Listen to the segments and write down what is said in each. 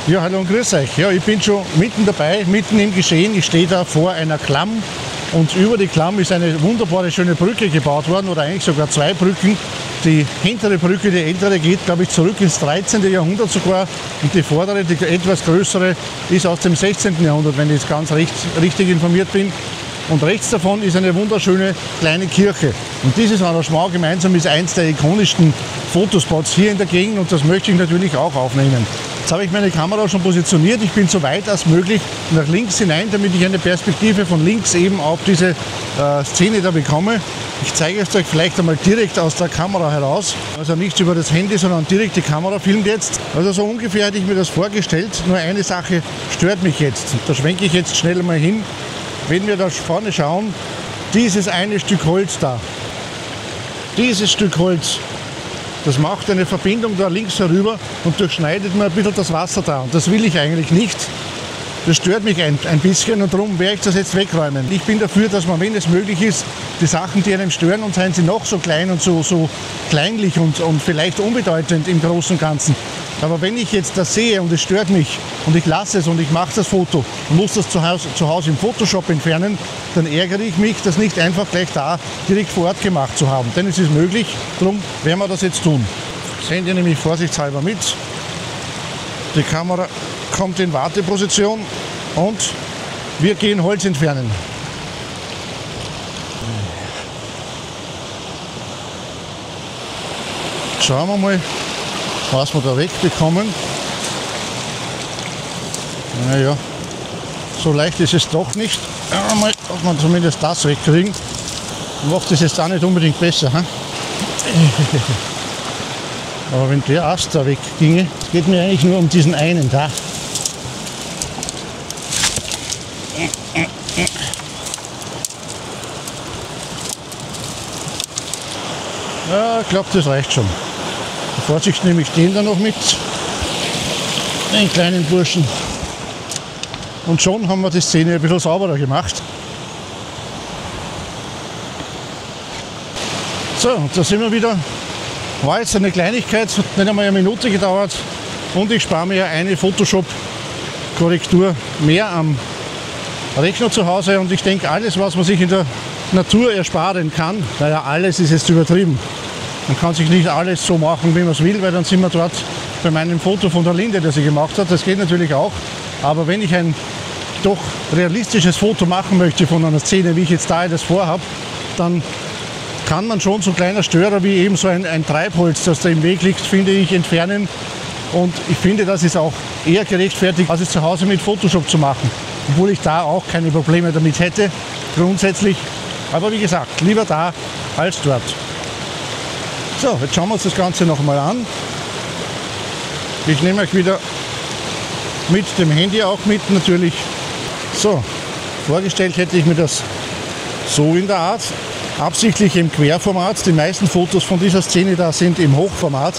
Ja, hallo und grüß euch. Ja, ich bin schon mitten dabei, mitten im Geschehen. Ich stehe da vor einer Klamm und über die Klamm ist eine wunderbare, schöne Brücke gebaut worden oder eigentlich sogar zwei Brücken. Die hintere Brücke, die ältere, geht, glaube ich, zurück ins 13. Jahrhundert sogar und die vordere, die etwas größere, ist aus dem 16. Jahrhundert, wenn ich jetzt ganz richtig informiert bin. Und rechts davon ist eine wunderschöne kleine Kirche. Und dieses Arrangement gemeinsam ist eins der ikonischsten Fotospots hier in der Gegend und das möchte ich natürlich auch aufnehmen. Jetzt habe ich meine Kamera schon positioniert. Ich bin so weit als möglich nach links hinein, damit ich eine Perspektive von links eben auf diese Szene da bekomme. Ich zeige es euch vielleicht einmal direkt aus der Kamera heraus. Also nicht über das Handy, sondern direkt die Kamera filmt jetzt. Also so ungefähr hätte ich mir das vorgestellt. Nur eine Sache stört mich jetzt. Da schwenke ich jetzt schnell mal hin. Wenn wir da vorne schauen, dieses eine Stück Holz da, dieses Stück Holz, das macht eine Verbindung da links herüber und durchschneidet mir ein bisschen das Wasser da. Und das will ich eigentlich nicht. Das stört mich ein bisschen und darum werde ich das jetzt wegräumen. Ich bin dafür, dass man, wenn es möglich ist, die Sachen, die einem stören, und seien sie noch so klein und so kleinlich und vielleicht unbedeutend im Großen und Ganzen. Aber wenn ich jetzt das sehe und es stört mich und ich lasse es und ich mache das Foto und muss das zu Hause im Photoshop entfernen, dann ärgere ich mich, das nicht einfach gleich da direkt vor Ort gemacht zu haben. Denn es ist möglich, darum werden wir das jetzt tun. Das Handy nehme ich vorsichtshalber mit. Die Kamera kommt in Warteposition und wir gehen Holz entfernen. Schauen wir mal, was wir da wegbekommen. Naja, so leicht ist es doch nicht. Mal, ob wir zumindest das wegkriegen. Macht es jetzt auch nicht unbedingt besser. He? Aber wenn der Ast da wegginge, es geht mir eigentlich nur um diesen einen da. Ja, ich glaube, das reicht schon. Vorsicht, nehme ich den da noch mit, den kleinen Burschen. Und schon haben wir die Szene ein bisschen sauberer gemacht. So, und da sind wir wieder. War jetzt eine Kleinigkeit, hat nicht einmal eine Minute gedauert und ich spare mir eine Photoshop-Korrektur mehr am Rechner zu Hause und ich denke, alles, was man sich in der Natur ersparen kann, naja, alles ist jetzt übertrieben. Man kann sich nicht alles so machen, wie man es will, weil dann sind wir dort bei meinem Foto von der Linde, das sie gemacht hat. Das geht natürlich auch, aber wenn ich ein doch realistisches Foto machen möchte von einer Szene, wie ich jetzt da das vorhabe, dann kann man schon so kleiner Störer wie eben so ein Treibholz, das da im Weg liegt, finde ich, entfernen. Und ich finde, das ist auch eher gerechtfertigt, als es zu Hause mit Photoshop zu machen. Obwohl ich da auch keine Probleme damit hätte, grundsätzlich. Aber wie gesagt, lieber da als dort. So, jetzt schauen wir uns das Ganze noch mal an. Ich nehme euch wieder mit dem Handy auch mit, natürlich. So, vorgestellt hätte ich mir das so in der Art. Absichtlich im Querformat. Die meisten Fotos von dieser Szene da sind im Hochformat.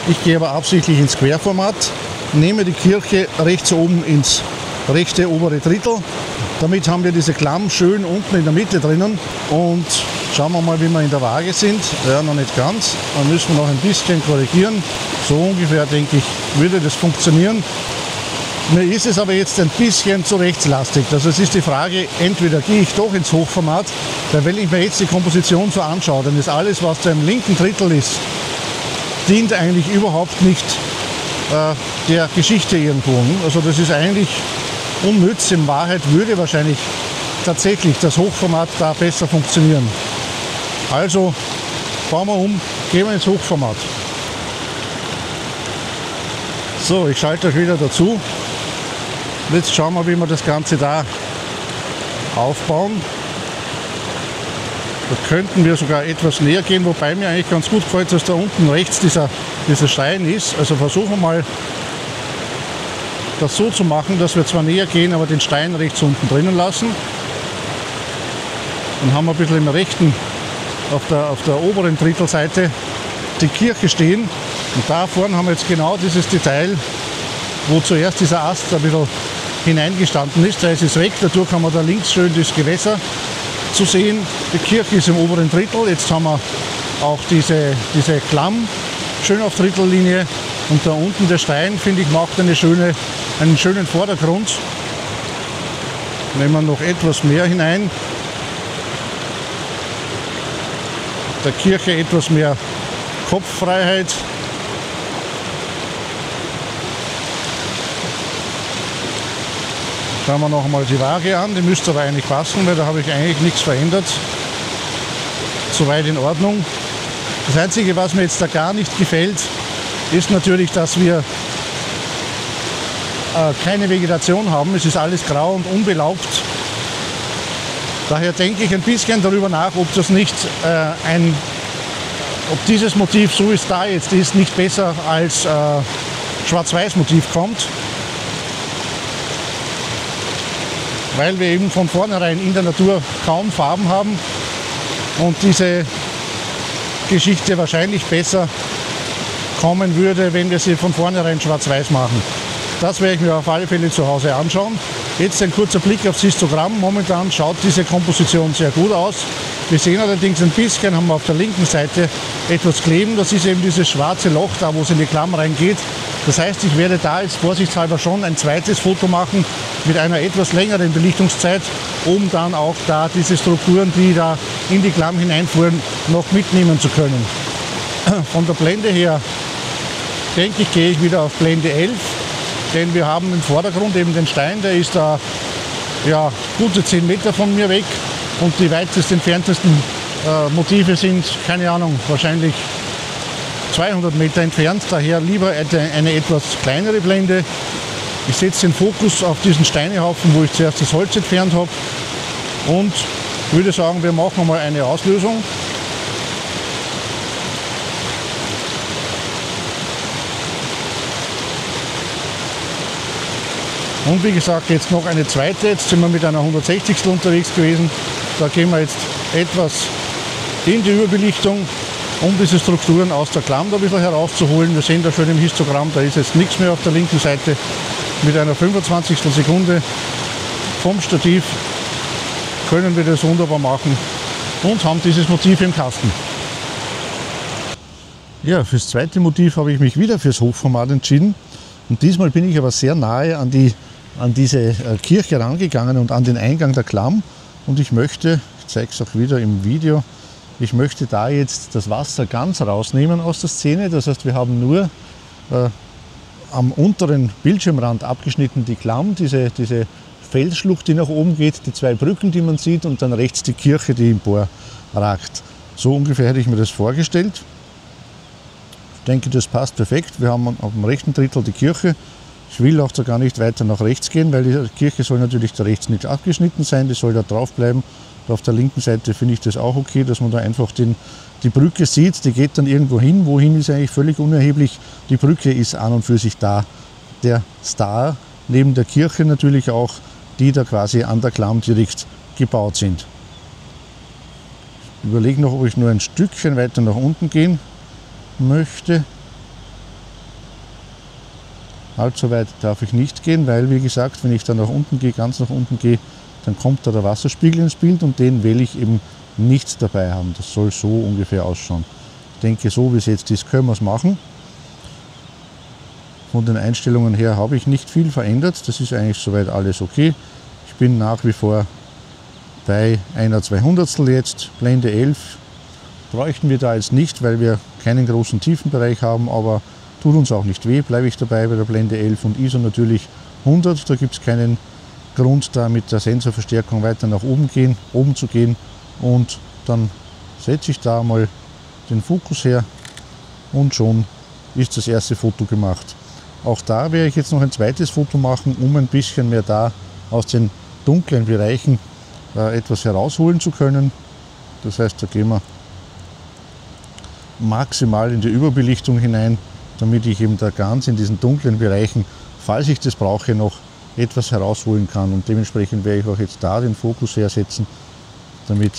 Ich gehe aber absichtlich ins Querformat, nehme die Kirche rechts oben ins rechte obere Drittel. Damit haben wir diese Klamm schön unten in der Mitte drinnen. Und schauen wir mal, wie wir in der Waage sind. Ja, noch nicht ganz. Dann müssen wir noch ein bisschen korrigieren. So ungefähr, denke ich, würde das funktionieren. Mir ist es aber jetzt ein bisschen zu rechtslastig. Also es ist die Frage, entweder gehe ich doch ins Hochformat, weil wenn ich mir jetzt die Komposition so anschaue, dann ist alles, was da im linken Drittel ist, dient eigentlich überhaupt nicht der Geschichte irgendwo. Also das ist eigentlich unnütz. In Wahrheit würde wahrscheinlich tatsächlich das Hochformat da besser funktionieren. Also bauen wir um, gehen wir ins Hochformat. So, ich schalte euch wieder dazu. Jetzt schauen wir, wie wir das Ganze da aufbauen. Da könnten wir sogar etwas näher gehen, wobei mir eigentlich ganz gut gefällt, dass da unten rechts dieser Stein ist. Also versuchen wir mal, das so zu machen, dass wir zwar näher gehen, aber den Stein rechts unten drinnen lassen. Dann haben wir ein bisschen im rechten, auf der oberen Drittelseite die Kirche stehen. Und da vorne haben wir jetzt genau dieses Detail, wo zuerst dieser Ast ein bisschen hineingestanden ist. Da ist es weg, dadurch haben wir da links schön das Gewässer zu sehen. Die Kirche ist im oberen Drittel. Jetzt haben wir auch diese Klamm schön auf Drittellinie. Und da vorne haben wir jetzt genau dieses Detail, wo zuerst dieser Ast ein bisschen hineingestanden ist. Da ist es weg, dadurch haben wir da links schön das Gewässer zu sehen. Die Kirche ist im oberen Drittel. Jetzt haben wir auch diese Klamm schön auf Drittellinie. Und Und da unten der Stein, finde ich, macht einen schönen Vordergrund. Nehmen wir noch etwas mehr hinein. Der Kirche etwas mehr Kopffreiheit. Schauen wir noch einmal die Waage an, die müsste aber eigentlich passen, weil da habe ich eigentlich nichts verändert. Soweit in Ordnung. Das Einzige, was mir jetzt da gar nicht gefällt, ist natürlich, dass wir keine Vegetation haben. Es ist alles grau und unbelaubt. Daher denke ich ein bisschen darüber nach, ob das nicht ob dieses Motiv, so es da jetzt ist, nicht besser als Schwarz-Weiß-Motiv kommt. Weil wir eben von vornherein in der Natur kaum Farben haben und diese Geschichte wahrscheinlich besser kommen würde, wenn wir sie von vornherein schwarz-weiß machen. Das werde ich mir auf alle Fälle zu Hause anschauen. Jetzt ein kurzer Blick aufs Histogramm. Momentan schaut diese Komposition sehr gut aus. Wir sehen allerdings ein bisschen, haben wir auf der linken Seite etwas kleben. Das ist eben dieses schwarze Loch da, wo es in die Klamm reingeht. Das heißt, ich werde da jetzt vorsichtshalber schon ein zweites Foto machen mit einer etwas längeren Belichtungszeit, um dann auch da diese Strukturen, die da in die Klamm hineinfuhren, noch mitnehmen zu können. Von der Blende her, denke ich, gehe ich wieder auf Blende 11, denn wir haben im Vordergrund eben den Stein, der ist da ja, gute 10 Meter von mir weg und die weitest entferntesten Motive sind, keine Ahnung, wahrscheinlich 200 Meter entfernt, daher lieber eine etwas kleinere Blende. Ich setze den Fokus auf diesen Steinehaufen, wo ich zuerst das Holz entfernt habe und würde sagen, wir machen mal eine Auslösung. Und wie gesagt, jetzt noch eine zweite, jetzt sind wir mit einer 160. unterwegs gewesen. Da gehen wir jetzt etwas in die Überbelichtung, um diese Strukturen aus der Klamm da ein bisschen herauszuholen. Wir sehen da schon im Histogramm, da ist jetzt nichts mehr auf der linken Seite. Mit einer 25. Sekunde vom Stativ können wir das wunderbar machen und haben dieses Motiv im Kasten. Ja, fürs zweite Motiv habe ich mich wieder fürs Hochformat entschieden. Und diesmal bin ich aber sehr nahe an diese Kirche rangegangen und an den Eingang der Klamm. Und ich möchte, ich zeige es auch wieder im Video, ich möchte da jetzt das Wasser ganz rausnehmen aus der Szene. Das heißt, wir haben nur am unteren Bildschirmrand abgeschnitten die Klamm, diese Felsschlucht, die nach oben geht, die zwei Brücken, die man sieht und dann rechts die Kirche, die emporragt. So ungefähr hätte ich mir das vorgestellt. Ich denke, das passt perfekt. Wir haben auf dem rechten Drittel die Kirche. Ich will auch da gar nicht weiter nach rechts gehen, weil die Kirche soll natürlich da rechts nicht abgeschnitten sein, die soll da drauf bleiben. Auf der linken Seite finde ich das auch okay, dass man da einfach die Brücke sieht, die geht dann irgendwo hin. Wohin ist eigentlich völlig unerheblich. Die Brücke ist an und für sich da. Der Star neben der Kirche natürlich auch, die da quasi an der Klamm direkt gebaut sind. Ich überlege noch, ob ich nur ein Stückchen weiter nach unten gehen möchte. Allzu weit darf ich nicht gehen, weil, wie gesagt, wenn ich da nach unten gehe, ganz nach unten gehe, dann kommt da der Wasserspiegel ins Bild und den will ich eben nicht dabei haben. Das soll so ungefähr ausschauen. Ich denke, so wie es jetzt ist, können wir es machen. Von den Einstellungen her habe ich nicht viel verändert. Das ist eigentlich soweit alles okay. Ich bin nach wie vor bei einer 200stel jetzt, Blende 11. Bräuchten wir da jetzt nicht, weil wir keinen großen Tiefenbereich haben, aber tut uns auch nicht weh, bleibe ich dabei bei der Blende 11 und ISO natürlich 100. Da gibt es keinen Grund, da mit der Sensorverstärkung weiter nach oben zu gehen. Und dann setze ich da mal den Fokus her und schon ist das erste Foto gemacht. Auch da werde ich jetzt noch ein zweites Foto machen, um ein bisschen mehr da aus den dunklen Bereichen etwas herausholen zu können. Das heißt, da gehen wir maximal in die Überbelichtung hinein, damit ich eben da ganz in diesen dunklen Bereichen, falls ich das brauche, noch etwas herausholen kann. Und dementsprechend werde ich auch jetzt da den Fokus hersetzen, damit,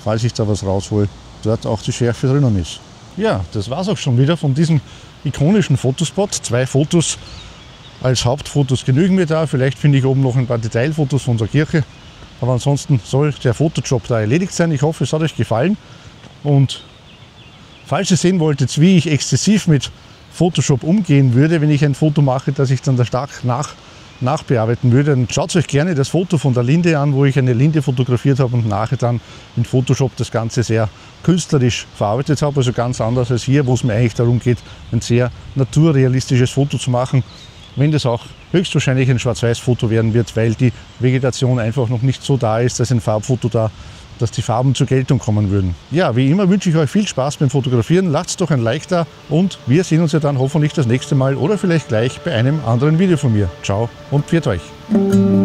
falls ich da was raushole, dort auch die Schärfe drinnen ist. Ja, das war es auch schon wieder von diesem ikonischen Fotospot. 2 Fotos als Hauptfotos genügen mir da. Vielleicht finde ich oben noch ein paar Detailfotos von der Kirche. Aber ansonsten soll der Fotojob da erledigt sein. Ich hoffe, es hat euch gefallen. Und falls ihr sehen wolltet, wie ich exzessiv mit Photoshop umgehen würde, wenn ich ein Foto mache, das ich dann da stark nachbearbeiten würde. Dann schaut euch gerne das Foto von der Linde an, wo ich eine Linde fotografiert habe und nachher dann in Photoshop das Ganze sehr künstlerisch verarbeitet habe. Also ganz anders als hier, wo es mir eigentlich darum geht, ein sehr naturrealistisches Foto zu machen. Wenn das auch höchstwahrscheinlich ein Schwarz-Weiß-Foto werden wird, weil die Vegetation einfach noch nicht so da ist, dass ein Farbfoto da, dass die Farben zur Geltung kommen würden. Ja, wie immer wünsche ich euch viel Spaß beim Fotografieren. Lasst doch ein Like da und wir sehen uns ja dann hoffentlich das nächste Mal oder vielleicht gleich bei einem anderen Video von mir. Ciao und pfiat euch!